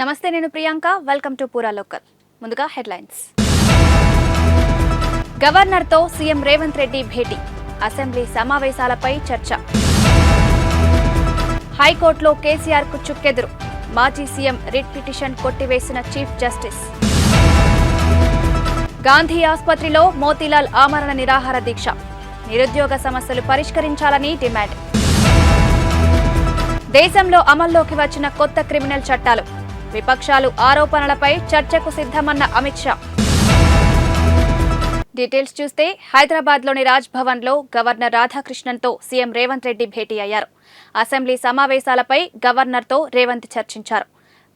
నమస్తే, నేను Priyanka. Welcome to పూరా లోకల్. ముందుగా హెడ్లైన్స్. గవర్నర్తో సీఎం రేవంత్ రెడ్డి భేటీ, అసెంబ్లీ సమావేశాలపై చర్చ. హైకోర్టులో కేసీఆర్ కు చుక్కెదురు, మాజీ సీఎం రిట్ పిటిషన్ కొట్టివేసిన చీఫ్ జస్టిస్. గాంధీ ఆసుపత్రిలో మోతీలాల్ ఆమరణ నిరాహార దీక్ష, నిరుద్యోగ సమస్యలు పరిష్కరించాలని డిమాండ్. దేశంలో అమల్లోకి వచ్చిన కొత్త క్రిమినల్ చట్టాలు, విపక్షాలు ఆరోపణలపై చర్చకు సిద్ధమన్న అమిత్ షా. డీటెయిల్స్ చూస్తే, హైదరాబాద్లోని రాజ్ భవన్లో గవర్నర్ రాధాకృష్ణన్తో సీఎం రేవంత్ రెడ్డి భేటీ అయ్యారు. అసెంబ్లీ సమావేశాలపై గవర్నర్తో రేవంత్ చర్చించారు.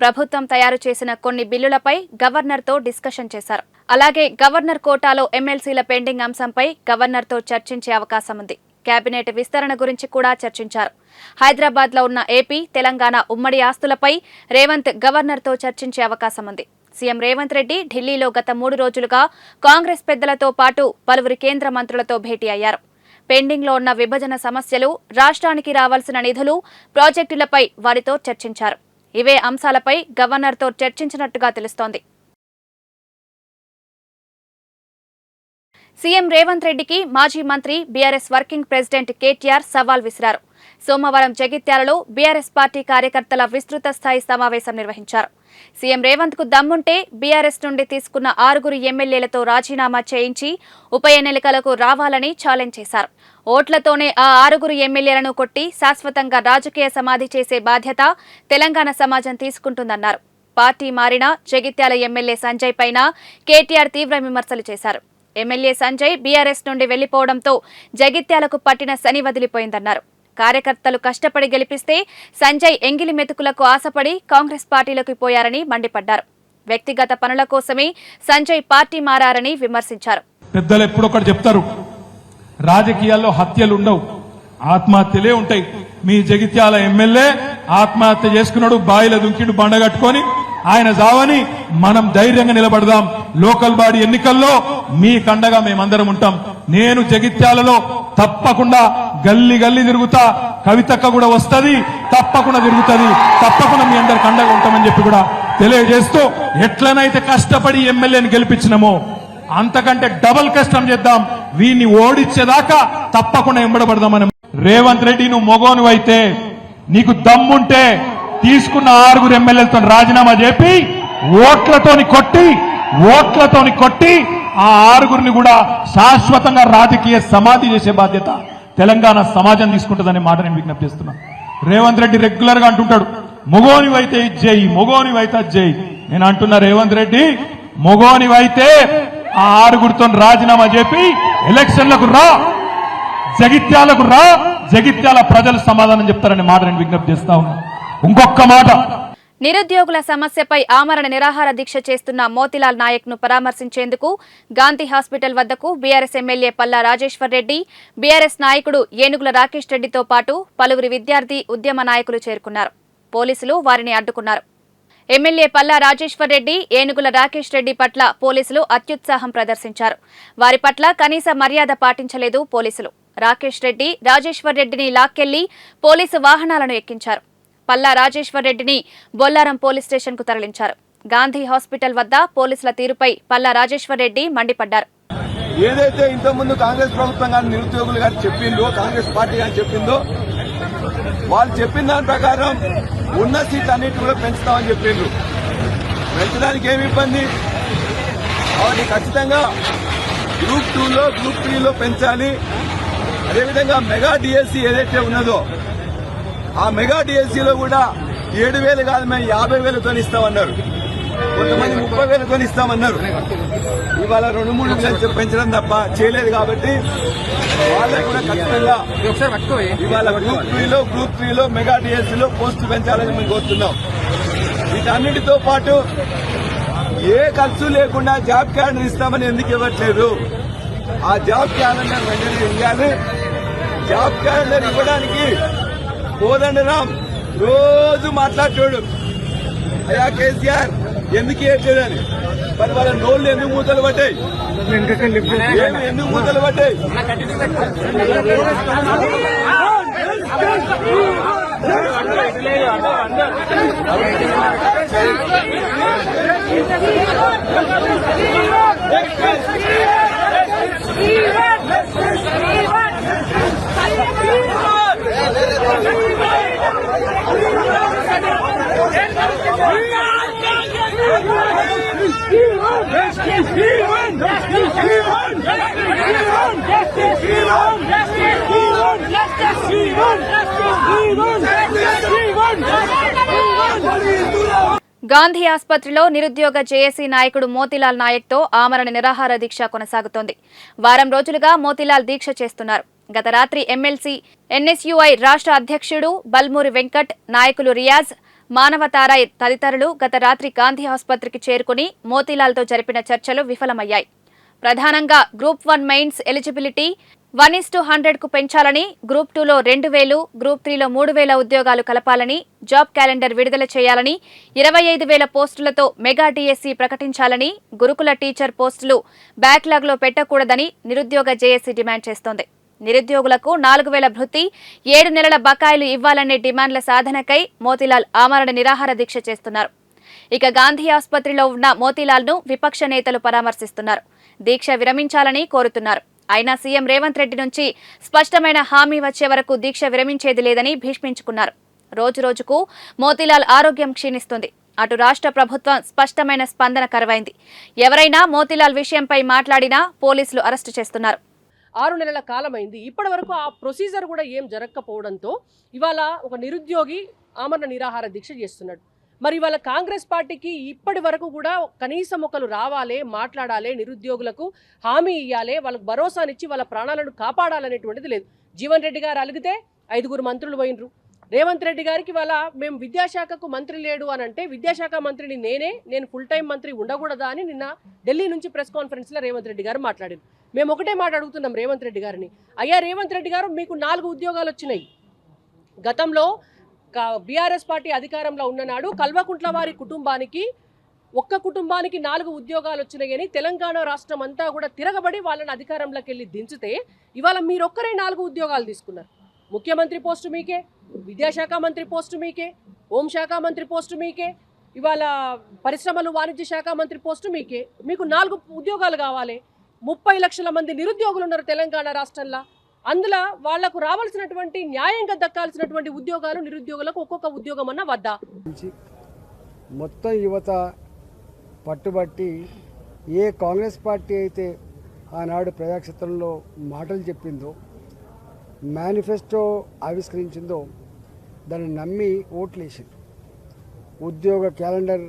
ప్రభుత్వం తయారు చేసిన కొన్ని బిల్లులపై గవర్నర్తో డిస్కషన్ చేశారు. అలాగే గవర్నర్ కోటాలో ఎమ్మెల్సీల పెండింగ్ అంశంపై గవర్నర్తో చర్చించే అవకాశం ఉంది. కేబినెట్ విస్తరణ గురించి కూడా చర్చించారు. హైదరాబాద్లో ఉన్న ఏపీ, తెలంగాణ ఉమ్మడి ఆస్తులపై రేవంత్ గవర్నర్తో చర్చించే అవకాశం ఉంది. సీఎం రేవంత్ రెడ్డి ఢిల్లీలో గత 3 రోజులుగా కాంగ్రెస్ పెద్దలతో పాటు పలువురు కేంద్ర మంత్రులతో భేటీ అయ్యారు. పెండింగ్లో ఉన్న విభజన సమస్యలు, రాష్ట్రానికి రావాల్సిన నిధులు, ప్రాజెక్టులపై వారితో చర్చించారు. ఇవే అంశాలపై గవర్నర్తో చర్చించినట్టుగా తెలుస్తోంది. సీఎం రేవంత్ రెడ్డికి మాజీ మంత్రి, బీఆర్ఎస్ వర్కింగ్ ప్రెసిడెంట్ కేటీఆర్ సవాల్ విసిరారు. సోమవారం జగిత్యాలలో బీఆర్ఎస్ పార్టీ కార్యకర్తల విస్తృత స్థాయి సమావేశం నిర్వహించారు. సీఎం రేవంత్ కు దమ్ముంటే బీఆర్ఎస్ నుండి తీసుకున్న 6 ఎమ్మెల్యేలతో రాజీనామా చేయించి ఉప ఎన్నికలకు రావాలని ఛాలెంజ్ చేశారు. ఓట్లతోనే ఆ 6 ఎమ్మెల్యేలను కొట్టి శాశ్వతంగా రాజకీయ సమాధి చేసే బాధ్యత తెలంగాణ సమాజం తీసుకుంటుందన్నారు. పార్టీ మారిన జగిత్యాల ఎమ్మెల్యే సంజయ్ పైన కేటీఆర్ తీవ్ర విమర్శలు చేశారు. ఎమ్మెల్యే సంజయ్ బీఆర్ఎస్ నుండి వెళ్లిపోవడంతో జగిత్యాలకు పట్టిన శని వదిలిపోయిందన్నారు. కార్యకర్తలు కష్టపడి గెలిపిస్తే సంజయ్ ఎంగిలి మెతుకులకు ఆశపడి కాంగ్రెస్ పార్టీలోకి పోయారని మండిపడ్డారు. వ్యక్తిగత పనుల కోసమే సంజయ్ పార్టీ మారారని విమర్శించారు. పెద్దలు ఎప్పుడొకటి చెప్తారు, రాజకీయాల్లో హత్యలు ఉండవు, ఆత్మహత్యలే ఉంటాయి. మీ జగిత్యాల ఎమ్మెల్యే ఆత్మహత్య చేసుకున్నాడు, బాయిల దుంకిడు బండగట్టుకొని. ఆయన జావని మనం ధైర్యంగా నిలబడదాం. లోకల్ బాడీ ఎన్నికల్లో మీ కండగా మేమందరం ఉంటాం. నేను జగిత్యాలలో తప్పకుండా గల్లీ గల్లీ తిరుగుతా, కవితక్క కూడా వస్తుంది, తప్పకుండా తిరుగుతుంది, తప్పకుండా మీ అందరి కండగా ఉంటామని చెప్పి కూడా తెలియజేస్తూ, ఎట్లనైతే కష్టపడి ఎమ్మెల్యేని గెలిపించినామో అంతకంటే డబల్ కష్టం చేద్దాం. వీడిని ఓడించేదాకా తప్పకుండా ఎంబడబడదామని. రేవంత్ రెడ్డి, నువ్వు మొగోనివైతే, నీకు దమ్ముంటే తీసుకున్న 6 ఎమ్మెల్యేలతో రాజీనామా చెప్పి ఓట్లతోని కొట్టి ఆ 6 కూడా శాశ్వతంగా రాజకీయ సమాధి చేసే బాధ్యత తెలంగాణ సమాజం తీసుకుంటుందనే మాట నేను విజ్ఞప్తి చేస్తున్నా. రేవంత్ రెడ్డి రెగ్యులర్ గా అంటుంటాడు, మొగోనివైతే ఇచ్చేయి, మొగోనివైతే అజ్జేయి. నేను అంటున్నా, రేవంత్ రెడ్డి మొగోనివైతే ఆ 6 రాజీనామా చెప్పి ఎలక్షన్లకు రా, జగిత్యాలకు రా, జగిత్యాల ప్రజలు సమాధానం చెప్తారనే మాట నేను విజ్ఞప్తి చేస్తా ఉన్నా. ఇంకొక మాట, నిరుద్యోగుల సమస్యపై ఆమరణ నిరాహార దీక్ష చేస్తున్న మోతీలాల్ నాయక్ ను పరామర్శించేందుకు గాంధీ హాస్పిటల్ వద్దకు BRS MLA Palla Rajeshwar Reddy, BRS నాయకుడు ఏనుగుల రాకేష్ రెడ్డితో పాటు పలువురు విద్యార్థి, ఉద్యమ నాయకులు చేరుకున్నారు. పోలీసులు వారిని అడ్డుకున్నారు. ఎమ్మెల్యే పల్లా రాజేశ్వర్ రెడ్డి, ఏనుగుల రాకేష్ రెడ్డి పట్ల పోలీసులు అత్యుత్సాహం ప్రదర్శించారు. వారి పట్ల కనీస మర్యాద పాటించలేదు పోలీసులు. రాకేష్ రెడ్డి, రాజేశ్వర్ రెడ్డిని లాక్కెళ్లి పోలీసు వాహనాలను ఎక్కించారు. పల్లా రాజేశ్వర్ రెడ్డిని బొల్లారం పోలీస్ స్టేషన్ కు తరలించారు. గాంధీ హాస్పిటల్ వద్ద పోలీసుల తీరుపై పల్లా రాజేశ్వర్ రెడ్డి మండిపడ్డారు. ఏదైతే ఇంతకుముందు కాంగ్రెస్ ప్రభుత్వం కానీ నిరుద్యోగులు గారు చెప్పిందో, కాంగ్రెస్ పార్టీ గారు చెప్పిందో, వాళ్ళు చెప్పిన దాని ప్రకారం ఉన్న సీట్లు అన్నిటి కూడా పెంచుతామని చెప్పిండ్రు. పెంచడానికి ఏమి ఇబ్బంది, వాటిని ఖచ్చితంగా గ్రూప్ 2లో, గ్రూప్ 3లో పెంచాలి. అదేవిధంగా మెగా డిఎస్సీ ఏదైతే ఉన్నదో ఆ మెగా డిఎస్సీలో కూడా 7,000 కాదు, మేము 50,000తో ఇస్తామన్నారు. కొంతమంది 30,000తో ఇస్తామన్నారు. ఇవాళ 2-3 పెంచడం తప్ప చేయలేదు. కాబట్టి వాళ్ళకు కూడా ఖచ్చితంగా ఇవాళ గ్రూప్ 3లో మెగా డిఎస్సీలో పోస్టు పెంచాలని మేము కోరుతున్నాం. వీటన్నిటితో పాటు ఏ ఖర్చు లేకుండా జాబ్ క్యాలెండర్ ఇస్తామని ఎందుకు ఇవ్వట్లేదు? ఆ జాబ్ క్యాలెండర్ వెంటనే ఇవ్వాలి. జాబ్ క్యాలెండర్ ఇవ్వడానికి కోదండరాం రోజు మాట్లాడతాడు, అయ్యా కేసీఆర్ ఎందుకు ఇవ్వట్లేదని. మరి వాళ్ళ నోళ్లు ఎందుకు మూతలు పడ్డాయి, ఎందుకు మూతలు పడ్డాయి? గాంధీ ఆసుపత్రిలో నిరుద్యోగ జేఏసీ నాయకుడు మోతీలాల్ నాయక్తో ఆమరణ నిరాహార దీక్ష కొనసాగుతోంది. వారం రోజులుగా మోతీలాల్ దీక్ష చేస్తున్నారు. గత రాత్రి ఎమ్మెల్సీ ఎన్ఎస్యుఐ రాష్ట్ర అధ్యక్షుడు బల్మూరి వెంకట్, నాయకులు రియాజ్, మానవతారాయ్ తదితరులు గత రాత్రి గాంధీ ఆసుపత్రికి చేరుకుని మోతీలాల్తో జరిపిన చర్చలు విఫలమయ్యాయి. ప్రధానంగా గ్రూప్ 1 మెయిన్స్ ఎలిజిబిలిటీ 1:100కు పెంచాలని, గ్రూప్ 2లో 2,000, గ్రూప్ 3లో 3,000 ఉద్యోగాలు కలపాలని, జాబ్ క్యాలెండర్ విడుదల చేయాలని, 25,000 పోస్టులతో మెగా డిఎస్సీ ప్రకటించాలని, గురుకుల టీచర్ పోస్టులు బ్యాక్లాగ్లో పెట్టకూడదని నిరుద్యోగ జేఏసీ డిమాండ్ చేస్తోంది. నిరుద్యోగులకు 4,000 భృతి, 7 నెలల బకాయిలు ఇవ్వాలనే డిమాండ్ల సాధనకై మోతీలాల్ ఆమరణ నిరాహార దీక్ష చేస్తున్నారు. ఇక గాంధీ ఆసుపత్రిలో ఉన్న మోతీలాల్ను విపక్ష నేతలు పరామర్శిస్తున్నారు. దీక్ష విరమించాలని కోరుతున్నారు. అయినా సీఎం రేవంత్ రెడ్డి నుంచి స్పష్టమైన హామీ వచ్చే వరకు దీక్ష విరమించేది లేదని భీష్మించుకున్నారు. రోజురోజుకు మోతీలాల్ ఆరోగ్యం క్షీణిస్తుంది. అటు రాష్ట్ర ప్రభుత్వం స్పష్టమైన స్పందన కరువైంది. ఎవరైనా మోతీలాల్ విషయంపై మాట్లాడినా పోలీసులు అరెస్టు చేస్తున్నారు. 6 నెలల కాలమైంది. ఇప్పటి వరకు ఆ ప్రొసీజర్ కూడా ఏం జరగకపోవడంతో ఇవాళ ఒక నిరుద్యోగి ఆమరణ నిరాహార దీక్ష చేస్తున్నాడు. మరి ఇవాళ కాంగ్రెస్ పార్టీకి ఇప్పటి వరకు కూడా కనీసం ఒకరు రావాలి, మాట్లాడాలి, నిరుద్యోగులకు హామీ ఇవ్వాలి, వాళ్ళకు భరోసానిచ్చి వాళ్ళ ప్రాణాలను కాపాడాలనేటువంటిది లేదు. జీవన్ రెడ్డి గారు అలిగితే 5 మంత్రులు పోయినరు. రేవంత్ రెడ్డి గారికి ఇవాళ మేము విద్యాశాఖకు మంత్రి లేడు అని అంటే, విద్యాశాఖ మంత్రిని నేను ఫుల్ టైం మంత్రి ఉండకూడదా అని నిన్న ఢిల్లీ నుంచి ప్రెస్ కాన్ఫరెన్స్లో రేవంత్ రెడ్డి గారు మాట్లాడారు. మేము ఒకటే మాట అడుగుతున్నాం రేవంత్ రెడ్డి గారిని, అయ్యా రేవంత్ రెడ్డి గారు మీకు 4 ఉద్యోగాలు వచ్చినాయి. గతంలో బీఆర్ఎస్ పార్టీ అధికారంలో ఉన్ననాడు కల్వకుంట్ల వారి కుటుంబానికి, ఒక్క కుటుంబానికి 4 ఉద్యోగాలు వచ్చినాయని తెలంగాణ రాష్ట్రం అంతా కూడా తిరగబడి వాళ్ళని అధికారంలోకి వెళ్ళి దించితే ఇవాళ మీరొక్కరే 4 ఉద్యోగాలు తీసుకున్నారు. ముఖ్యమంత్రి పోస్టు మీకే, విద్యాశాఖ మంత్రి పోస్టు మీకే, హోంశాఖ మంత్రి పోస్టు మీకే, ఇవాళ పరిశ్రమలు వాణిజ్య శాఖ మంత్రి పోస్టు మీకే. మీకు 4 ఉద్యోగాలు కావాలి. 30 లక్షల మంది నిరుద్యోగులు ఉన్నారు తెలంగాణ రాష్ట్రంలో. అందులో వాళ్లకు రావాల్సినటువంటి న్యాయంగా దక్కాల్సినటువంటి ఉద్యోగాలు నిరుద్యోగులకు ఒక్కొక్క ఉద్యోగం అన్న వద్దా? మొత్తం యువత పట్టుబట్టి ఏ కాంగ్రెస్ పార్టీ అయితే ఆనాడు ప్రజాక్షేత్రంలో మాటలు చెప్పిందో, మేనిఫెస్టో ఆవిష్కరించిందో దాన్ని నమ్మి ఓట్లేసింది. ఉద్యోగ క్యాలెండర్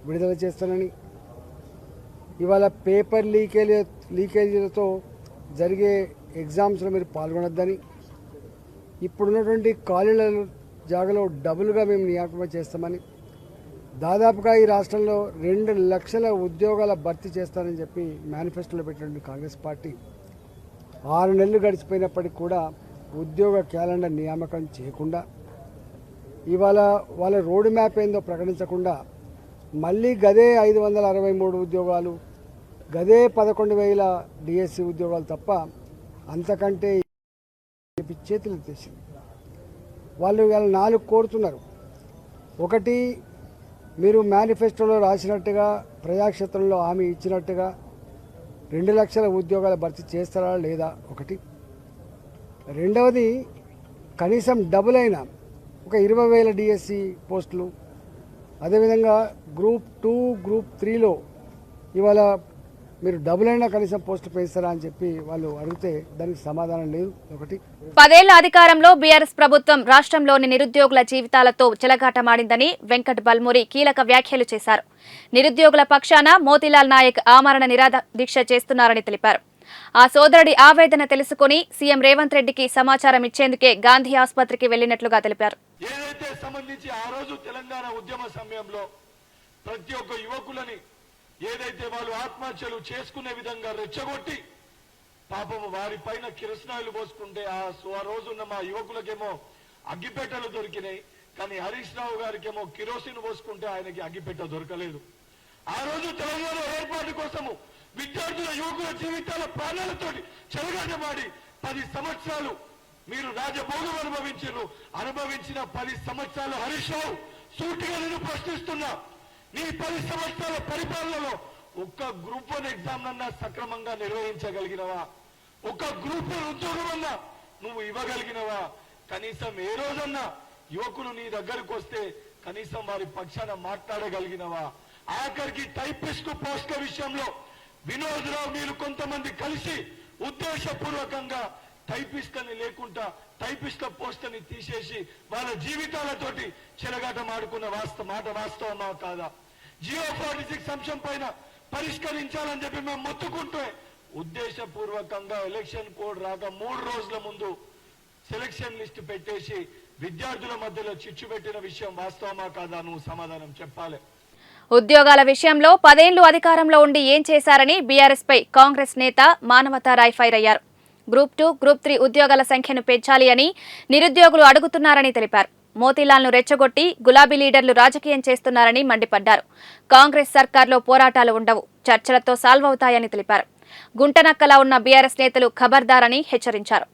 విడుదల చేస్తానని, ఇవాళ పేపర్ లీకేజీలతో జరిగే ఎగ్జామ్స్లో మీరు పాల్గొనొద్దని, ఇప్పుడున్నటువంటి ఖాళీల జాగాలో డబుల్గా మేము నియామకం చేస్తామని, దాదాపుగా ఈ రాష్ట్రంలో 2 లక్షల ఉద్యోగాల భర్తీ చేస్తానని చెప్పి మేనిఫెస్టోలో పెట్టినటువంటి కాంగ్రెస్ పార్టీ 6 నెలలు గడిచిపోయినప్పటికీ కూడా ఉద్యోగ క్యాలెండర్ నియామకం చేయకుండా, ఇవాళ వాళ్ళ రోడ్ మ్యాప్ ఏందో ప్రకటించకుండా మళ్ళీ గదే 563 ఉద్యోగాలు, గదే 11,000 డిఎస్సి ఉద్యోగాలు తప్ప అంతకంటే చేతులు తెచ్చింది. వాళ్ళు 4 కోరుతున్నారు. ఒకటి, మీరు మేనిఫెస్టోలో రాసినట్టుగా ప్రజాక్షేత్రంలో హామీ ఇచ్చినట్టుగా 2 లక్షల ఉద్యోగాల భర్తీ చేస్తారా లేదా ఒకటి. రెండవది, కనీసం డబుల్ అయినా ఒక 20,000 డిఎస్సి పోస్టులు, అదేవిధంగా గ్రూప్ 2, గ్రూప్ 3లో ఇవాళ మీరు డబుల్ అయినా కనీసం పోస్టు పెంచుతారా అని చెప్పి వాళ్ళు అడిగితే దానికి సమాధానం లేదు. ఒకటి, 10 ఏళ్ల అధికారంలో బీఆర్ఎస్ ప్రభుత్వం రాష్ట్రంలోని నిరుద్యోగుల జీవితాలతో చెలగాటమాడిందని వెంకట్ బల్మూరి కీలక వ్యాఖ్యలు చేశారు. నిరుద్యోగుల పక్షాన మోతీలాల్ నాయక్ ఆమరణ నిరాహార దీక్ష చేస్తున్నారని తెలిపారు. ఆ సోదరుడి ఆవేదన తెలుసుకుని సీఎం రేవంత్ రెడ్డికి సమాచారం ఇచ్చేందుకే గాంధీ ఆసుపత్రికి వెళ్లినట్లుగా తెలిపారు. ఏదైతే సంబంధించి ఆ రోజు తెలంగాణ ఉద్యమ సమయంలో ప్రతి ఒక్క యువకులని ఏదైతే వాళ్ళు ఆత్మహత్యలు చేసుకునే విధంగా రెచ్చగొట్టి పాపం వారి పైన కిరసనాయిలు పోసుకుంటే ఆ రోజున్న మా యువకులకేమో అగ్గిపెట్టెలు దొరికినాయి. కానీ హరీష్ రావు గారికేమో కిరోసిన్ పోసుకుంటే ఆయనకి అగ్గిపెట్ట దొరకలేదు. ఆ రోజు తెలంగాణ ఏర్పాటు కోసము విద్యార్థుల యువకుల జీవితాల ప్రాణాలతోటి చెలగాటమాడి 10 సంవత్సరాలు మీరు రాజభోగం అనుభవించిన 10 సంవత్సరాలు హరీష్ రావు సూటిగా నేను ప్రశ్నిస్తున్నా, నీ 10 సంవత్సరాల పరిపాలనలో ఒక్క గ్రూప్ 1 ఎగ్జామ్ అన్నా సక్రమంగా నిర్వహించగలిగినవా? ఒక గ్రూప్ 1 ఉద్యోగం అన్నా నువ్వు ఇవ్వగలిగినవా? కనీసం ఏ రోజన్నా యువకులు నీ దగ్గరకు వస్తే కనీసం వారి పక్షాన మాట్లాడగలిగినవా? ఆఖరికి టైపిస్ట్ పోస్టుల విషయంలో వినోద్ రావు మీరు కొంతమంది కలిసి ఉద్దేశపూర్వకంగా టైపిస్ట్ని లేకుండా టైపిస్ట్ల పోస్టుని తీసేసి వాళ్ళ జీవితాలతోటి చెలగాటం ఆడుకున్న మాట వాస్తవమా కాదా? జియో 46 అంశం పైన పరిష్కరించాలని చెప్పి మేము మొత్తుకుంటే ఉద్దేశపూర్వకంగా ఎలక్షన్ కోడ్ రాక 3 రోజుల ముందు సెలక్షన్ లిస్ట్ పెట్టేసి విద్యార్థుల మధ్యలో చిచ్చు పెట్టిన విషయం వాస్తవమా కాదా? నువ్వు సమాధానం చెప్పాలి. ఉద్యోగాల విషయంలో 10 ఏళ్లు అధికారంలో ఉండి ఏం చేశారని బీఆర్ఎస్ పై కాంగ్రెస్ నేత మానవతారాయ్ ఫైర్ అయ్యారు. గ్రూప్ 2, గ్రూప్ 3 ఉద్యోగాల సంఖ్యను పెంచాలి అని నిరుద్యోగులు అడుగుతున్నారని తెలిపారు. మోతీలాల్ను రెచ్చగొట్టి గులాబీ లీడర్లు రాజకీయం చేస్తున్నారని మండిపడ్డారు. కాంగ్రెస్ సర్కార్లో పోరాటాలు ఉండవు, చర్చలతో సాల్వ్ అవుతాయని తెలిపారు. గుంటనక్కలా ఉన్న బీఆర్ఎస్ నేతలు ఖబర్దారని హెచ్చరించారు.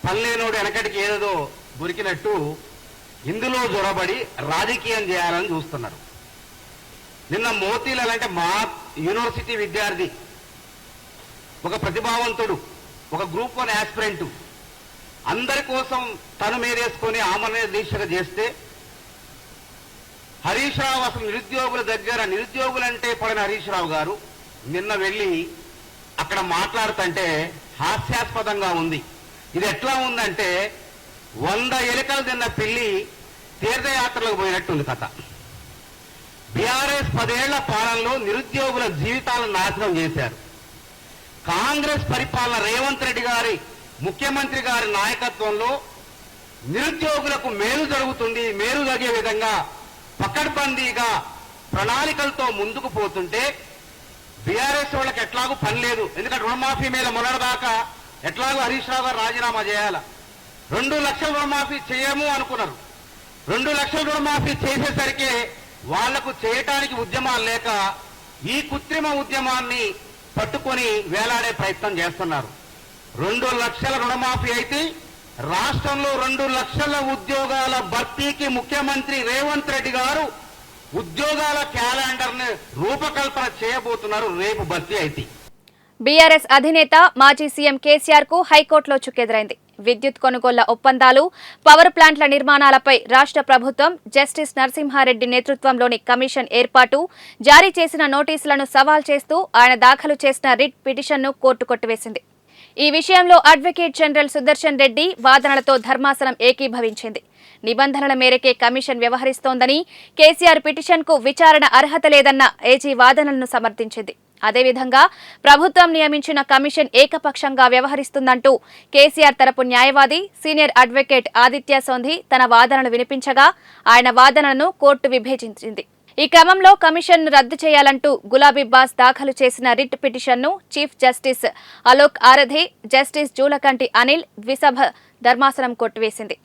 పల్లెనోడు వెనకటికి ఏదో దొరికినట్టు ఇందులో జొరబడి రాజకీయం చేయాలని చూస్తున్నారు. నిన్న మోతీలాల్ అంటే మా యూనివర్సిటీ విద్యార్థి, ఒక ప్రతిభావంతుడు, ఒక గ్రూప్ 1 యాస్పిరెంట్, అందరి కోసం తను మేరేసుకొని ఆమరణ దీక్షగా చేస్తే హరీష్ రావు అసలు నిరుద్యోగుల దగ్గర నిరుద్యోగులంటే పడిన హరీష్ రావు గారు నిన్న వెళ్ళి అక్కడ మాట్లాడుతుంటే హాస్యాస్పదంగా ఉంది. ఇది ఎట్లా ఉందంటే 100 ఎలుకలు తిన్న పిల్లి తీర్థయాత్రలకు పోయినట్టుంది కథ. బీఆర్ఎస్ 10 ఏళ్ల పాలనలో నిరుద్యోగుల జీవితాలను నాశనం చేశారు. కాంగ్రెస్ పరిపాలన రేవంత్ రెడ్డి గారి ముఖ్యమంత్రి గారి నాయకత్వంలో నిరుద్యోగులకు మేలు జరుగుతుంది, మేలు జరిగే విధంగా పకడ్బందీగా ప్రణాళికలతో ముందుకు పోతుంటే బీఆర్ఎస్ వాళ్ళకి ఎట్లాగూ పని లేదు. ఎందుకంటే రుణమాఫీ మీద మొన్నటిదాకా ఎట్లాగూ హరీష్ రావు గారు రాజీనామా చేయాల. 2 లక్షల రుణమాఫీ చేయము అనుకున్నారు. 2 లక్షల రుణమాఫీ చేసేసరికి వాళ్లకు చేయటానికి ఉద్యమాలు లేక ఈ కృత్రిమ ఉద్యమాన్ని పట్టుకొని వేలాడే ప్రయత్నం చేస్తున్నారు. 2 లక్షల రుణమాఫీ అయితే రాష్ట్రంలో 2 లక్షల ఉద్యోగాల భర్తీకి ముఖ్యమంత్రి రేవంత్ రెడ్డి గారు ఉద్యోగాల క్యాలెండర్ ని రూపకల్పన చేయబోతున్నారు. రేపు భర్తీ అయితే బీఆర్ఎస్ అధినేత మాజీ సీఎం కేసీఆర్ కు హైకోర్టులో చుక్కెదురైంది. విద్యుత్ కొనుగోళ్ల ఒప్పందాలు, పవర్ ప్లాంట్ల నిర్మాణాలపై రాష్ట్ర ప్రభుత్వం జస్టిస్ నరసింహారెడ్డి నేతృత్వంలోని కమిషన్ ఏర్పాటు, జారీ చేసిన నోటీసులను సవాల్ చేస్తూ ఆయన దాఖలు చేసిన రిట్ పిటిషన్ను కోర్టు కొట్టివేసింది. ఈ విషయంలో అడ్వకేట్ జనరల్ సుదర్శన్ రెడ్డి వాదనలతో ధర్మాసనం ఏకీభవించింది. నిబంధనల మేరకే కమిషన్ వ్యవహరిస్తోందని, కేసీఆర్ పిటిషన్కు విచారణ అర్హత లేదన్న ఏజీ వాదనలను సమర్థించింది. అదేవిధంగా ప్రభుత్వం నియమించిన కమిషన్ ఏకపక్షంగా వ్యవహరిస్తుందంటూ కేసీఆర్ తరపు న్యాయవాది సీనియర్ అడ్వకేట్ ఆదిత్య సోంధి తన వాదనలు వినిపించగా ఆయన వాదనలను కోర్టు విభేదించింది. ఈ క్రమంలో కమిషన్ను రద్దు చేయాలంటూ గులాబీ బాస్ దాఖలు చేసిన రిట్ పిటిషన్ను chief justice Alok Aradhe, justice Julakanti Anil ద్విసభ ధర్మాసనం కొట్టివేసింది.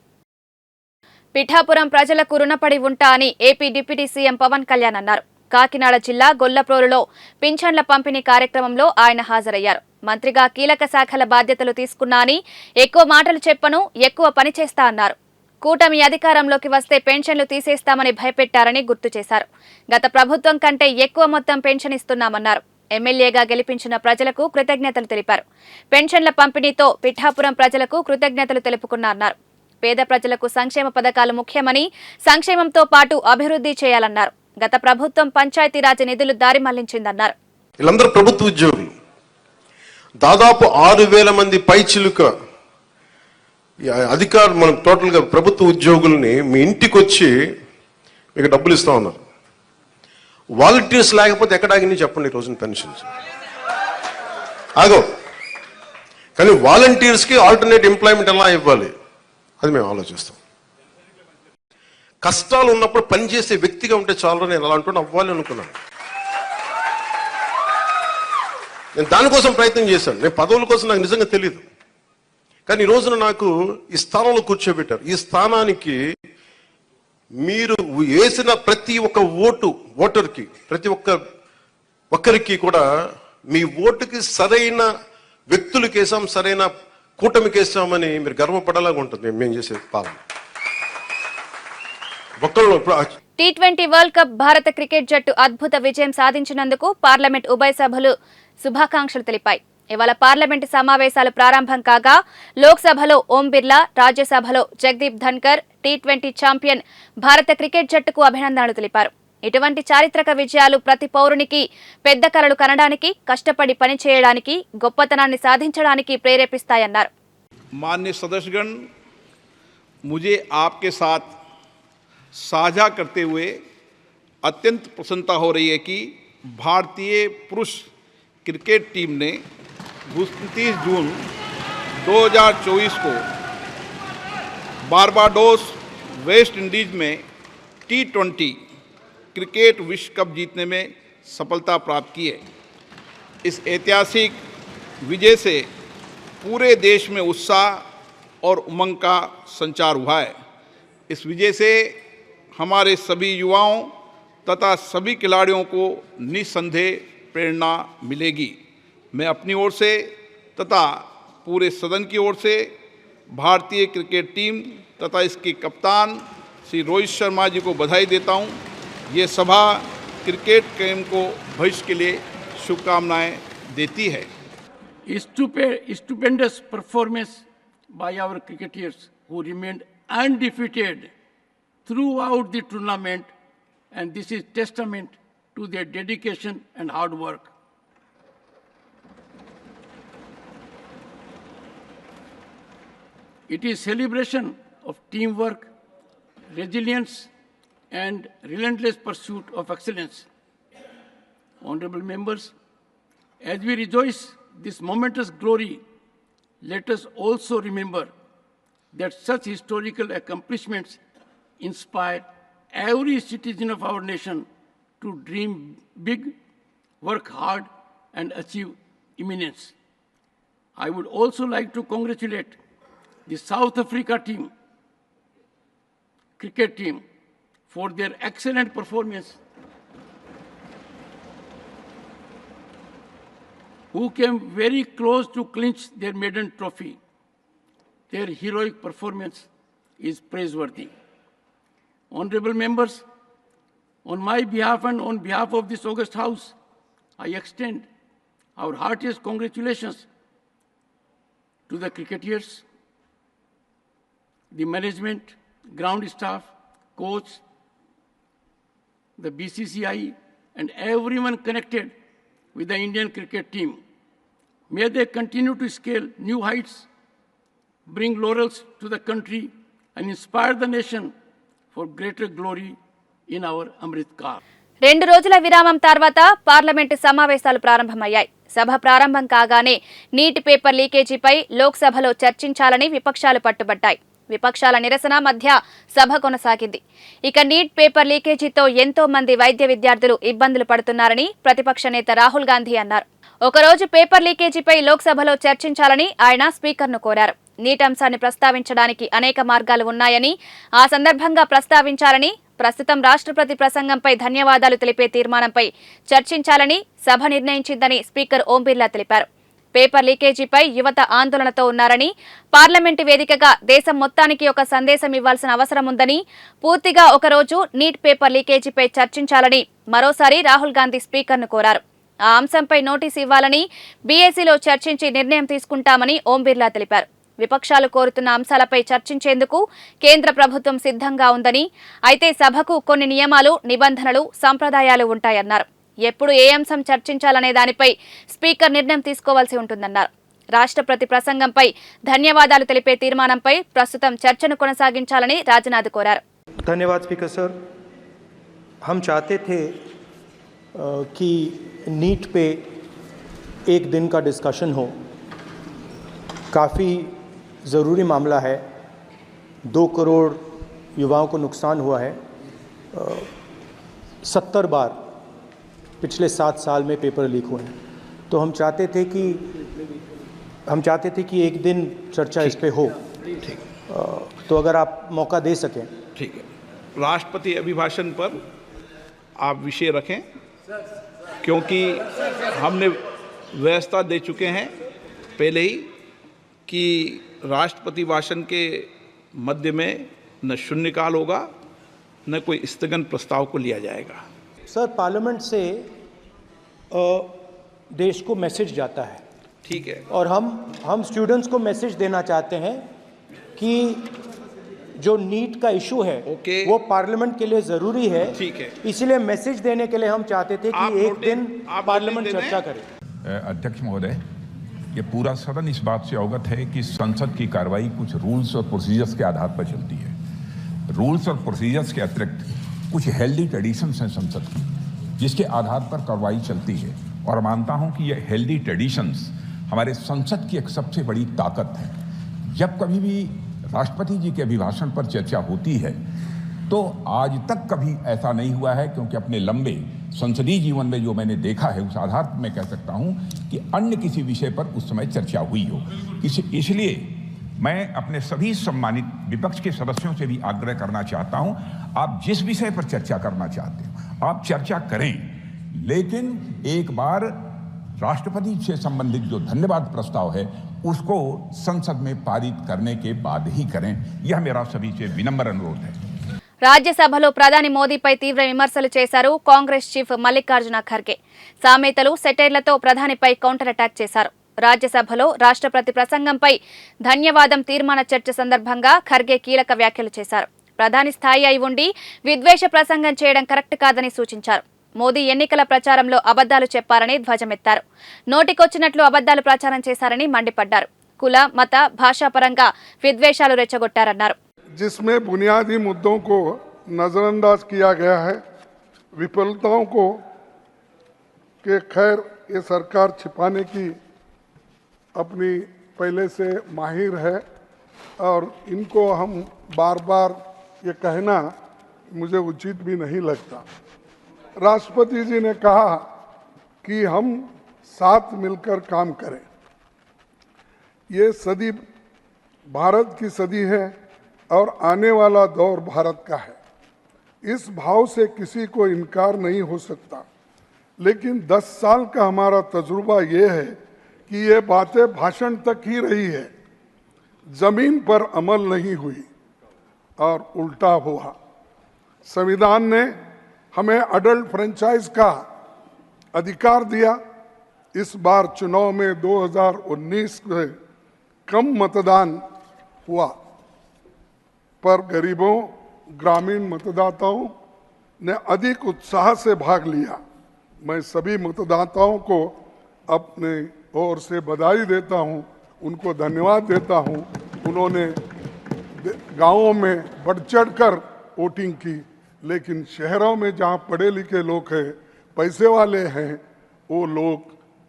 పిఠాపురం ప్రజలకు రుణపడి ఉంటా అని AP deputy CM Pawan Kalyan అన్నారు. కాకినాడ జిల్లా గొల్లప్రోలులో పింఛన్ల పంపిణీ కార్యక్రమంలో ఆయన హాజరయ్యారు. మంత్రిగా కీలక శాఖల బాధ్యతలు తీసుకున్నా అని, ఎక్కువ మాటలు చెప్పను, ఎక్కువ పని చేస్తా అన్నారు. కూటమి అధికారంలోకి వస్తే పెన్షన్లు తీసేస్తామని భయపెట్టారని గుర్తు చేశారు. గత ప్రభుత్వం కంటే ఎక్కువ మొత్తం పెన్షన్ ఇస్తున్నామన్నారు. ఎమ్మెల్యేగా గెలిపించిన ప్రజలకు కృతజ్ఞతలు తెలిపారు. పెన్షన్ల పంపిణీతో పిఠాపురం ప్రజలకు కృతజ్ఞతలు తెలుపుకున్నారు. పేద ప్రజలకు సంక్షేమ పథకాలు ముఖ్యమని, సంక్షేమంతో పాటు అభివృద్ధి చేయాలన్నారు. గత ప్రభుత్వం పంచాయతీరాజ్ నిధులు దారి మళ్లించిందన్నారు. వీళ్ళందరూ ప్రభుత్వ ఉద్యోగులు. దాదాపు 6,000 మంది పైచిలుక అధికారులు, మనం టోటల్ గా ప్రభుత్వ ఉద్యోగుల్ని మీ ఇంటికి వచ్చి మీకు డబ్బులు ఇస్తా ఉన్నారు. వాలంటీర్స్ లేకపోతే ఎక్కడ ఆగింది చెప్పండి ఈ రోజున పెన్షన్స్ ఆగో. కానీ వాలంటీర్స్ కి ఆల్టర్నేట్ ఎంప్లాయ్మెంట్ ఎలా ఇవ్వాలి అది మేము ఆలోచిస్తాం. కష్టాలు ఉన్నప్పుడు పనిచేసే వ్యక్తిగా ఉంటే చాలు నేను అలా అంటూ అవ్వాలి అనుకున్నాను. నేను దానికోసం ప్రయత్నం చేశాను. నేను పదవుల కోసం నాకు నిజంగా తెలియదు. కానీ ఈ రోజున నాకు ఈ స్థానంలో కూర్చోబెట్టారు. ఈ స్థానానికి మీరు వేసిన ప్రతి ఒక్క ఓటర్కి, ప్రతి ఒక్కరికి కూడా మీ ఓటుకి సరైన వ్యక్తులకు వేసాం, సరైన కూటమికి వేసామని మీరు గర్వపడేలాగా ఉంటుంది మేము చేసే పాలన. టీ20 వరల్డ్ కప్ భారత క్రికెట్ జట్టు అద్భుత విజయం సాధించినందుకు పార్లమెంట్ ఉభయ సభలు శుభాకాంక్షలు తెలిపాయి. ఇవాళ పార్లమెంటు సమావేశాలు ప్రారంభం కాగా లోక్సభలో ఓం బిర్లా, రాజ్యసభలో జగదీప్ ధన్కర్ టీ20 ఛాంపియన్ భారత క్రికెట్ జట్టుకు అభినందనలు తెలిపారు. ఇటువంటి చారిత్రక విజయాలు ప్రతి పౌరునికి పెద్ద కలలు కనడానికి, కష్టపడి పనిచేయడానికి, గొప్పతనాన్ని సాధించడానికి ప్రేరేపిస్తాయన్నారు. माननीय सदस्यगण, मुझे आपके साथ साझा करते हुए अत्यंत प्रसन्नता हो रही है कि भारतीय पुरुष क्रिकेट टीम ने 29 जून 2024 को बारबाडोस वेस्ट इंडीज में टी20 क्रिकेट विश्व कप जीतने में सफलता प्राप्त की है। इस ऐतिहासिक विजय से पूरे देश में उत्साह और उमंग का संचार हुआ है। इस विजय से हमारे सभी युवाओं तथा सभी खिलाड़ियों को निस्संदेह प्रेरणा मिलेगी। मैं अपनी ओर से तथा पूरे सदन की ओर से भारतीय क्रिकेट टीम तथा इसके कप्तान श्री रोहित शर्मा जी को बधाई देता हूं। ये सभा क्रिकेट गेम को भविष्य के लिए शुभकामनाएं देती है। Stupendous performance by our cricketers who remained undefeated throughout the tournament, and this is testament to their dedication and hard work. It is celebration of teamwork, resilience, and relentless pursuit of excellence. Honorable members, as we rejoice this momentous glory, let us also remember that such historical accomplishments inspire every citizen of our nation to dream big, work hard, and achieve eminence. I would also like to congratulate the South Africa team, cricket team, for their excellent performance, who came very close to clinch their maiden trophy. Their heroic performance is praiseworthy. Honorable members, on my behalf and on behalf of this august House, I extend our heartiest congratulations to the cricketers, the management, ground staff, coach, the BCCI, and everyone connected with the Indian cricket team. May they continue to scale new heights, bring laurels to the country, and inspire the nation for greater glory in our Amrit Kaal. 2 రోజుల విరామం తర్వాత parliament సమావేశాలు ప్రారంభమయ్యాయి. సభ ప్రారంభం కాగానే నీటి paper లీకేజీపై లోక్సభలో చర్చించాలని విపక్షాలు పట్టుబట్టాయి. విపక్షాల నిరసన మధ్య సభ కొనసాగింది. ఇక నీట్ పేపర్ లీకేజీతో ఎంతో మంది వైద్య విద్యార్థులు ఇబ్బందులు పడుతున్నారని ప్రతిపక్ష నేత రాహుల్ గాంధీ అన్నారు. ఒకరోజు పేపర్ లీకేజీపై లోక్సభలో చర్చించాలని ఆయన స్పీకర్ను కోరారు. నీట్ అంశాన్ని ప్రస్తావించడానికి అనేక మార్గాలు ఉన్నాయని, ఆ సందర్భంగా ప్రస్తావించాలని, ప్రస్తుతం రాష్ట్రపతి ప్రసంగంపై ధన్యవాదాలు తెలిపే తీర్మానంపై చర్చించాలని సభ నిర్ణయించిందని స్పీకర్ ఓం బిర్లా తెలిపారు. పేపర్ లీకేజీపై యువత ఆందోళనతో ఉన్నారని, పార్లమెంటు వేదికగా దేశం మొత్తానికి ఒక సందేశం ఇవ్వాల్సిన అవసరం ఉందని, పూర్తిగా ఒకరోజు నీట్ పేపర్ లీకేజీపై చర్చించాలని మరోసారి రాహుల్ గాంధీ స్పీకర్ను కోరారు. ఆ అంశంపై నోటీసు ఇవ్వాలని, బీఏసీలో చర్చించి నిర్ణయం తీసుకుంటామని ఓం బిర్లా తెలిపారు. విపక్షాలు కోరుతున్న అంశాలపై చర్చించేందుకు కేంద్ర ప్రభుత్వం సిద్ధంగా ఉందని, అయితే సభకు కొన్ని నియమాలు, నిబంధనలు, సంప్రదాయాలు ఉంటాయన్నారు. ఎప్పుడు ఏ అంశం చర్చించాలనే దానిపై స్పీకర్ నిర్ణయం తీసుకోవాల్సి ఉంటుందన్నారు. రాష్ట్రపతి ప్రసంగంపై ధన్యవాదాలు తెలిపే తీర్మానంపై ప్రస్తుతం చర్చను కొనసాగించాలని రాజ్నాథ్ కోరారు. धन्यवाद स्पीकर सर। हम चाहते थे कि नीट पे एक दिन का डिस्कशन हो। काफ़ी ज़रूरी मामला है। 2 करोड़ युवाओं को नुकसान हुआ है। 70 बार पिछले 7 साल में पेपर लीक हुए हैं। तो हम चाहते थे कि एक दिन चर्चा इस पे हो। तो अगर आप मौका दे सकें। ठीक है, राष्ट्रपति अभिभाषण पर आप विषय रखें, क्योंकि हमने व्यवस्था दे चुके हैं पहले ही कि राष्ट्रपति भाषण के मध्य में न शून्यकाल होगा न कोई स्थगन प्रस्ताव को लिया जाएगा। सर, पार्लियामेंट से देश को मैसेज जाता है, ठीक है, और हम स्टूडेंट्स को मैसेज देना चाहते हैं कि जो नीट का इशू है वो पार्लियामेंट के लिए जरूरी है। ठीक है, इसलिए मैसेज देने के लिए हम चाहते थे कि एक दिन पार्लियामेंट चर्चा करे। अध्यक्ष महोदय, ये पूरा सदन इस बात से अवगत है कि संसद की कार्रवाई कुछ रूल्स और प्रोसीजर्स के आधार पर चलती है। रूल्स और प्रोसीजर्स के अतिरिक्त कुछ हेल्दी ट्रेडिशंस हैं संसद की, जिसके आधार पर कार्रवाई चलती है, और मानता हूं कि ये हेल्दी ट्रेडिशंस हमारे संसद की एक सबसे बड़ी ताकत है। जब कभी भी राष्ट्रपति जी के अभिभाषण पर चर्चा होती है तो आज तक कभी ऐसा नहीं हुआ है, क्योंकि अपने लंबे संसदीय जीवन में जो मैंने देखा है उस आधार पर मैं कह सकता हूं कि अन्य किसी विषय पर उस समय चर्चा हुई हो। इसलिए मैं अपने सभी सम्मानित विपक्ष के सदस्यों से भी आग्रह करना चाहता हूं, आप जिस विषय पर चर्चा करना चाहते हो आप चर्चा करें, लेकिन एक बार राष्ट्रपति से संबंधित जो धन्यवाद प्रस्ताव है उसको संसद में पारित करने के बाद ही करें। यह मेरा सभी से विनम्र अनुरोध है। రాజ్యసభలో ప్రధాని మోదీపై తీవ్ర విమర్శలు చేశారు కాంగ్రెస్ చీఫ్ మల్లికార్జున ఖర్గే. సామెతలు, సెటైర్లతో ప్రధానిపై కౌంటర్ అటాక్ చేశారు. రాజ్యసభలో రాష్ట్రపతి ప్రసంగంపై ధన్యవాదం తీర్మాన చర్చ సందర్భంగా ఖర్గే కీలక వ్యాఖ్యలు చేశారు. ప్రధాని స్థాయి అయి ఉండి విద్వేష ప్రసంగం చేయడం కరెక్ట్ కాదని సూచించారు. మోదీ ఎన్నికల ప్రచారంలో అబద్దాలు చెప్పారని ధ్వజమెత్తారు. నోటికొచ్చినట్లు అబద్దాలు ప్రచారం చేశారని మండిపడ్డారు. కుల, మత, భాషాపరంగా విద్వేషాలు రెచ్చగొట్టారన్నారు. जिसमें बुनियादी मुद्दों को नज़रअंदाज किया गया है, विफलताओं को के खैर ये सरकार छिपाने की अपनी पहले से माहिर है, और इनको हम बार बार ये कहना मुझे उचित भी नहीं लगता। राष्ट्रपति जी ने कहा कि हम साथ मिलकर काम करें। ये सदी भारत की सदी है और आने वाला दौर भारत का है। इस भाव से किसी को इनकार नहीं हो सकता, लेकिन 10 साल का हमारा तजुर्बा ये है कि ये बातें भाषण तक ही रही है, जमीन पर अमल नहीं हुई और उल्टा हुआ। संविधान ने हमें अडल्ट फ्रेंचाइज का अधिकार दिया। इस बार चुनाव में 2019 में कम मतदान हुआ, पर गरीबों, ग्रामीण मतदाताओं ने अधिक उत्साह से भाग लिया। मैं सभी मतदाताओं को अपने ओर से बधाई देता हूं, उनको धन्यवाद देता हूं। उन्होंने गांवों में बढ़ चढ़कर वोटिंग की, लेकिन शहरों में जहां पढ़े लिखे लोग हैं, पैसे वाले हैं, वो लोग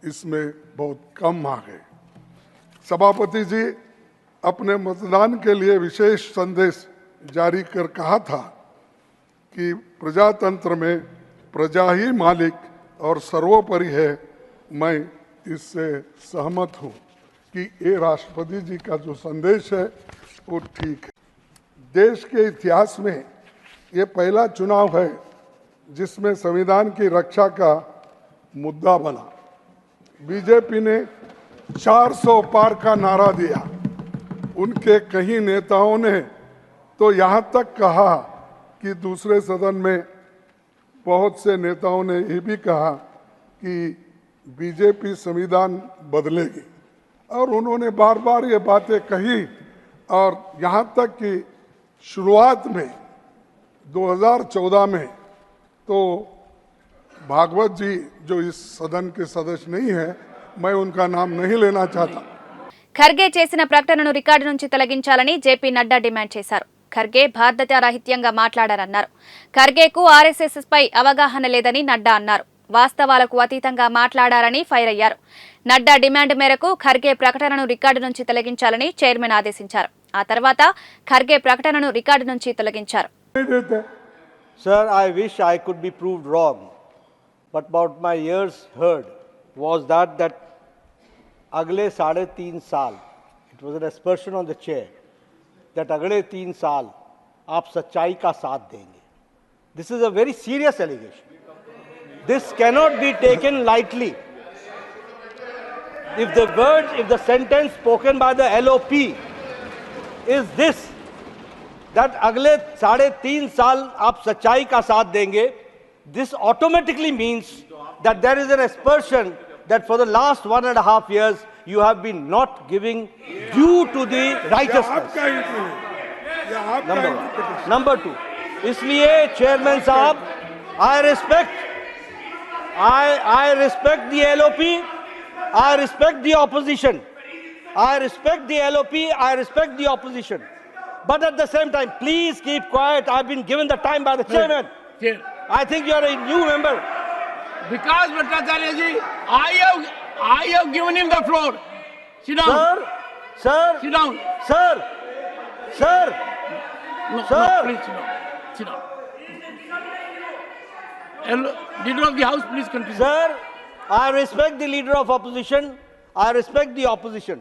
इसमें बहुत कम आ गए। सभापति जी अपने मतदान के लिए विशेष संदेश जारी कर कहा था कि प्रजातंत्र में प्रजा ही मालिक और सर्वोपरि है। मैं इससे सहमत हूँ कि ये राष्ट्रपति जी का जो संदेश है वो ठीक है। देश के इतिहास में ये पहला चुनाव है जिसमें संविधान की रक्षा का मुद्दा बना। बीजेपी ने 400 पार का नारा दिया। उनके कई नेताओं ने तो यहाँ तक कहा कि दूसरे सदन में बहुत से नेताओं ने ये भी कहा कि बीजेपी संविधान बदलेगी, और उन्होंने बार बार ये बातें कही। और यहाँ तक कि शुरुआत में 2014 में तो भागवत जी जो इस सदन के सदस्य नहीं है, मैं उनका नाम नहीं लेना चाहता। ఖర్గే చేసిన ప్రకటనను రికార్డు నుంచి తొలగించాలని జేపీ నడ్డా డిమాండ్ చేశారు. ఖర్గే బాధ్యతారాహిత్యంగా మాట్లాడారన్నారు. ఖర్గేకు ఆర్ఎస్ఎస్ పై అవగాహన లేదని నడ్డా అన్నారు. వాస్తవాలకు అతీతంగా మాట్లాడారని ఫైర్ అయ్యారు. నడ్డా డిమాండ్ మేరకు ఖర్గే ప్రకటనను రికార్డు నుంచి తొలగించాలని చైర్మన్ ఆదేశించారు. ఆ తర్వాత ఖర్గే ప్రకటనను రికార్డు నుంచి తొలగించారు. Sir, I wish I could be proved wrong, but what my ears heard was that अगले 3.5 साल, it was an aspersion on the chair, that अगले 3 साल आप सच्चाई का साथ देंगे. This is a very serious allegation. This cannot be taken lightly. If the sentence spoken by the LOP is this, that अगले 3.5 साल आप सच्चाई का साथ देंगे, this automatically means that there is an aspersion that for the last 1.5 years you have been not giving due to the righteousness. Number two, इसलिए chairman साहब, I respect the LOP, I respect the opposition, I respect the LOP, I respect the opposition. But at the same time, please keep quiet. I've been given the time by the chairman. I think you are a new member. Vikas Bhattacharya ji, I have given him the floor. Sit down. Sir, Sit down. sir, No, please sit down. Leader of the House, please continue. Sir, I respect the leader of opposition. I respect the opposition.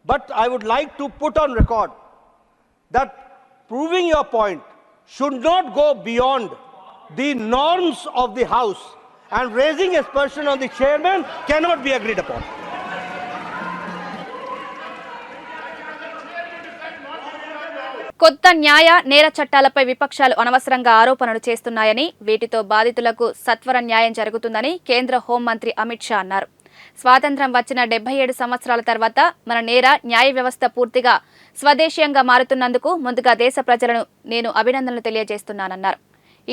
But I would like to put on record that proving your point should not go beyond the norms of the House, and raising aspersion on the chairman cannot be agreed upon. కొత్త న్యాయ నేర చట్టాలపై విపక్షాలు అనవసరంగా ఆరోపణలు చేస్తున్నాయని, వీటితో బాధితులకు సత్వర న్యాయం జరుగుతుందని కేంద్ర హోంమంత్రి అమిత్ షా అన్నారు. స్వాతంత్ర్యం వచ్చిన 77 సంవత్సరాల తర్వాత మన నేర న్యాయ వ్యవస్థ పూర్తిగా స్వదేశీయంగా మారుతున్నందుకు ముందుగా దేశ ప్రజలను నేను అభినందనలు తెలియజేస్తున్నానన్నారు.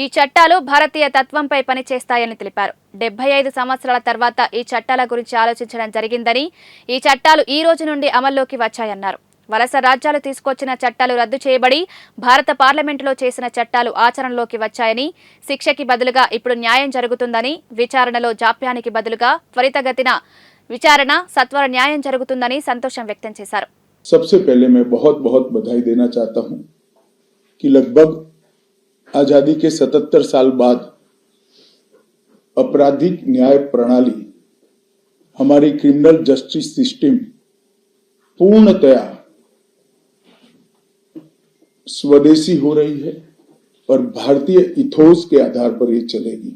ఈ చట్టాలు భారతీయ తత్వంపై పనిచేస్తాయని తెలిపారు. 75 సంవత్సరాల తర్వాత ఈ చట్టాల గురించి ఆలోచించడం జరిగిందని, ఈ చట్టాలు ఈ రోజు నుండి అమల్లోకి వచ్చాయన్నారు. వలస రాజ్యాలు తీసుకొచ్చిన చట్టాలు రద్దు చేయబడి భారత పార్లమెంటులో చేసిన చట్టాలు ఆచరణలోకి వచ్చాయని, శిక్షకి బదులుగా ఇప్పుడు న్యాయం జరుగుతుందని, విచారణలో జాప్యానికి బదులుగా త్వరితగతిన విచారణ సత్వర న్యాయం జరుగుతుందని సంతోషం వ్యక్తం చేశారు. सबसे पहले मैं बहुत बहुत बधाई देना चाहता हूं कि लगभग आजादी के 77 साल बाद आपराधिक न्याय प्रणाली, हमारी क्रिमिनल जस्टिस सिस्टम पूर्णतया स्वदेशी हो रही है और भारतीय इथोस के आधार पर ये चलेगी.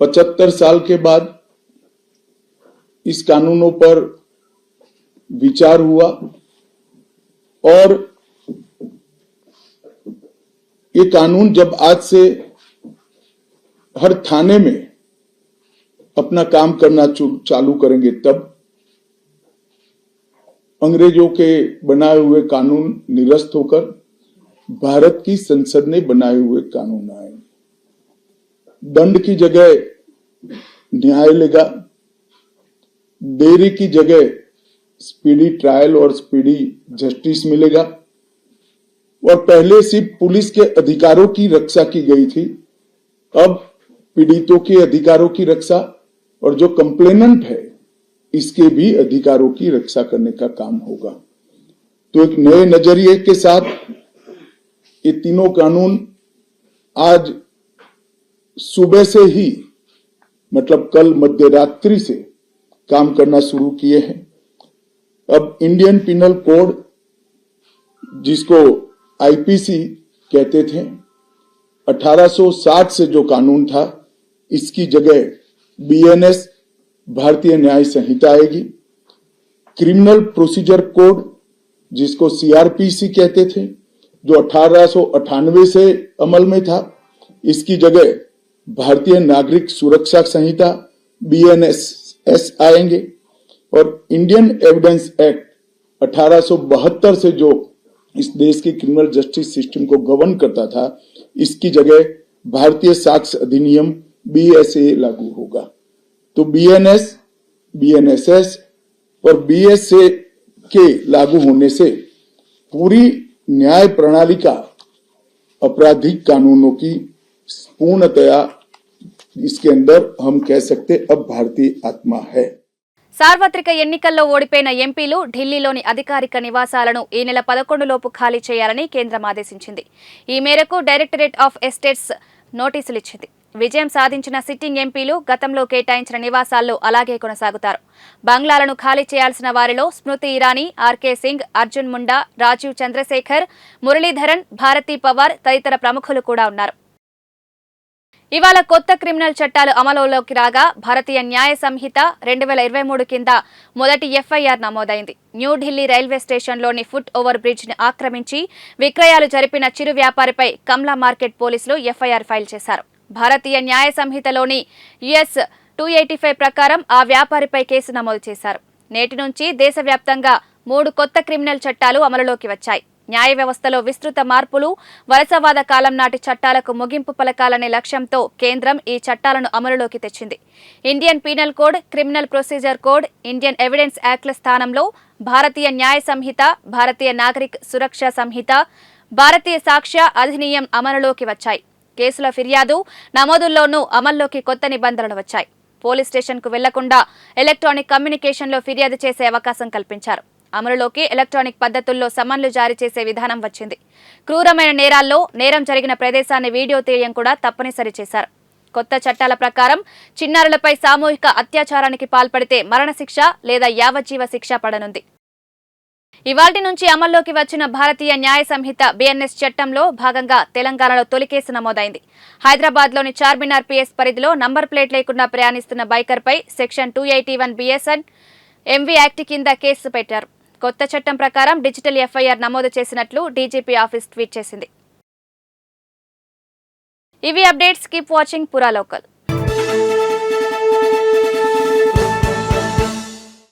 75 साल के बाद इस कानूनों पर विचार हुआ और ये कानून जब आज से हर थाने में अपना काम करना चालू करेंगे, तब अंग्रेजों के बनाए हुए कानून निरस्त होकर भारत की संसद ने बनाए हुए कानून आएंगे. दंड की जगह न्याय लेगा, देरी की जगह स्पीडी ट्रायल और स्पीडी जस्टिस मिलेगा. और पहले सिर्फ पुलिस के अधिकारों की रक्षा की गई थी, अब पीड़ितों के अधिकारों की रक्षा और जो कंप्लेनेंट है इसके भी अधिकारों की रक्षा करने का काम होगा. तो एक नए नजरिए के साथ ये तीनों कानून आज सुबह से ही, मतलब कल मध्यरात्रि से काम करना शुरू किए हैं. अब इंडियन पिनल कोड, जिसको आईपीसी कहते थे, 1860 से जो कानून था, इसकी जगह बीएनएस भारतीय न्याय संहिता आएगी. क्रिमिनल प्रोसीजर कोड, जिसको सीआरपीसी कहते थे, जो 1898 से अमल में था, इसकी जगह भारतीय नागरिक सुरक्षा संहिता बीएनएस आएंगे. और इंडियन एविडेंस एक्ट 1872 से जो इस देश की क्रिमिनल जस्टिस सिस्टम को गवर्न करता था, इसकी जगह भारतीय साक्ष्य अधिनियम बीएसए लागू होगा. तो बीएनएस, बीएनएसएस और बीएसए के लागू होने से पूरी न्याय प्रणाली का आपराधिक कानूनों की पूर्णतया इसके अंदर हम कह सकते अब भारतीय आत्मा है. సార్వత్రిక ఎన్నికల్లో ఓడిపోయిన ఎంపీలు ఢిల్లీలోని అధికారిక నివాసాలను ఈ నెల 11 లోపు ఖాళీ చేయాలని కేంద్రం ఆదేశించింది. ఈ మేరకు డైరెక్టరేట్ ఆఫ్ ఎస్టేట్స్ నోటీసులు ఇచ్చింది. విజయం సాధించిన సిట్టింగ్ ఎంపీలు గతంలో కేటాయించిన నివాసాల్లో అలాగే కొనసాగుతారు. బంగ్లాలను ఖాళీ చేయాల్సిన వారిలో స్మృతి ఇరానీ, ఆర్కే సింగ్, అర్జున్ ముండా, రాజీవ్ చంద్రశేఖర్, మురళీధరన్, భారతీ పవార్ తదితర ప్రముఖులు కూడా ఉన్నారు. ఇవాళ కొత్త క్రిమినల్ చట్టాలు అమలులోకి రాగా భారతీయ న్యాయ సంహిత 2023 కింద మొదటి ఎఫ్ఐఆర్ నమోదైంది. న్యూఢిల్లీ రైల్వే స్టేషన్లోని ఫుట్ ఓవర్ బ్రిడ్జ్ ని ఆక్రమించి విక్రయాలు జరిపిన చిరు వ్యాపారిపై కమ్లా మార్కెట్ పోలీసులు ఎఫ్ఐఆర్ ఫైల్ చేశారు. భారతీయ న్యాయ సంహితలోని US 285 ప్రకారం ఆ వ్యాపారిపై కేసు నమోదు చేశారు. నేటి నుంచి దేశవ్యాప్తంగా 3 కొత్త క్రిమినల్ చట్టాలు అమలులోకి వచ్చాయి. న్యాయ వ్యవస్థలో విస్తృత మార్పులు, వలసవాద కాలం నాటి చట్టాలకు ముగింపు పలకాలనే లక్ష్యంతో కేంద్రం ఈ చట్టాలను అమలులోకి తెచ్చింది. Indian penal code, criminal procedure code, Indian evidence యాక్ట్ల స్థానంలో భారతీయ న్యాయ సంహిత, భారతీయ నాగరిక సురక్ష సంహిత, భారతీయ సాక్ష్య అధినియం అమలులోకి వచ్చాయి. కేసుల ఫిర్యాదు, నమోదుల్లోనూ అమల్లోకి కొత్త నిబంధనలు వచ్చాయి. పోలీస్ స్టేషన్కు వెళ్లకుండా ఎలక్ట్రానిక్ కమ్యూనికేషన్లో ఫిర్యాదు చేసే అవకాశం కల్పించారు. అమలులోకి ఎలక్ట్రానిక్ పద్ధతుల్లో సమన్లు జారీ చేసే విధానం వచ్చింది. క్రూరమైన నేరాల్లో నేరం జరిగిన ప్రదేశాన్ని వీడియో తీయడం కూడా తప్పనిసరి చేశారు. కొత్త చట్టాల ప్రకారం చిన్నారులపై సామూహిక అత్యాచారానికి పాల్పడితే మరణశిక్ష లేదా యావజ్జీవ శిక్ష పడనుంది. ఇవాల్టి నుంచి అమల్లోకి వచ్చిన భారతీయ న్యాయ సంహిత BNS చట్టంలో భాగంగా తెలంగాణలో తొలి కేసు నమోదైంది. హైదరాబాద్లోని చార్మినార్ PS పరిధిలో నంబర్ ప్లేట్ లేకుండా ప్రయాణిస్తున్న బైకర్పై సెక్షన్ 281 BSN MV యాక్ట్ కింద కేసు పెట్టారు. కొత్త చట్టం ప్రకారం డిజిటల్ ఎఫ్ఐఆర్ నమోదు చేసినట్లు డీజీపీ ఆఫీస్ ట్వీట్ చేసింది. ఇవి అప్డేట్స్. కీప్ వాచింగ్ పురా లోకల్.